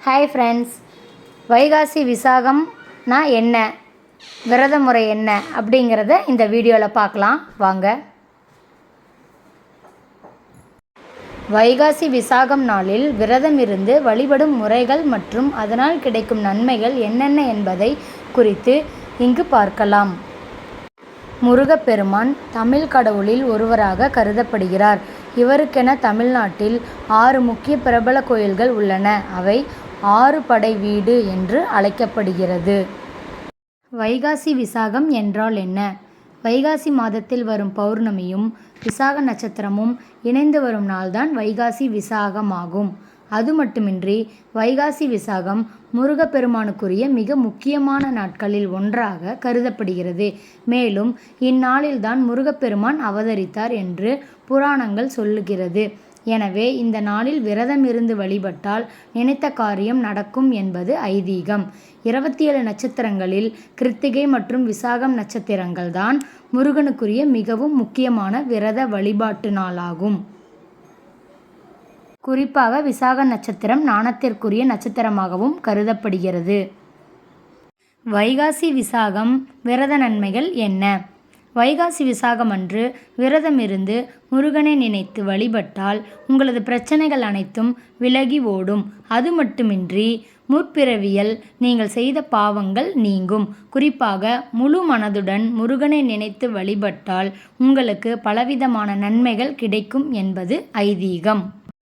Hi friends, வைகாசி விசாகம்னா என்ன, விரத முறை என்ன அப்படிங்கிறத இந்த வீடியோவில் பார்க்கலாம் வாங்க. வைகாசி விசாகம் நாளில் விரதம் இருந்து வழிபடும் முறைகள் மற்றும் அதனால் கிடைக்கும் நன்மைகள் என்னென்ன என்பதை குறித்து இங்கு பார்க்கலாம். முருகப்பெருமான் தமிழ் கடவுளில் ஒருவராக கருதப்படுகிறார். இவருக்கென தமிழ்நாட்டில் 6 முக்கிய பிரபல கோயில்கள் உள்ளன. அவை 6 படை வீடு என்று அழைக்கப்படுகிறது. வைகாசி விசாகம் என்றால் என்ன? வைகாசி மாதத்தில் வரும் பௌர்ணமியும் விசாக நட்சத்திரமும் இணைந்து வரும் நாள்தான் வைகாசி விசாகமாகும். அது மட்டுமின்றி வைகாசி விசாகம் முருகப்பெருமானுக்குரிய மிக முக்கியமான நாட்களில் ஒன்றாக கருதப்படுகிறது. மேலும் இந்நாளில்தான் முருகப்பெருமான் அவதரித்தார் என்று புராணங்கள் சொல்லுகிறது. எனவே இந்த நாளில் விரதம் இருந்து வழிபட்டால் நினைத்த காரியம் நடக்கும் என்பது ஐதீகம். 27 நட்சத்திரங்களில் கிருத்திகை மற்றும் விசாகம் நட்சத்திரங்கள் தான் முருகனுக்குரிய மிகவும் முக்கியமான விரத வழிபாட்டு நாளாகும். குறிப்பாக விசாக நட்சத்திரம் ஞானத்திற்குரிய நட்சத்திரமாகவும் கருதப்படுகிறது. வைகாசி விசாகம் விரத நன்மைகள் என்ன? வைகாசி விசாகம் அன்று விரதம் இருந்து முருகனை நினைத்து வழிபட்டால் உங்களது பிரச்சனைகள் அனைத்தும் விலகி ஓடும். அது மட்டுமின்றி முற்பிறவியில் நீங்கள் செய்த பாவங்கள் நீங்கும். குறிப்பாக முழு மனதுடன் முருகனை நினைத்து வழிபட்டால் உங்களுக்கு பலவிதமான நன்மைகள் கிடைக்கும் என்பது ஐதீகம்.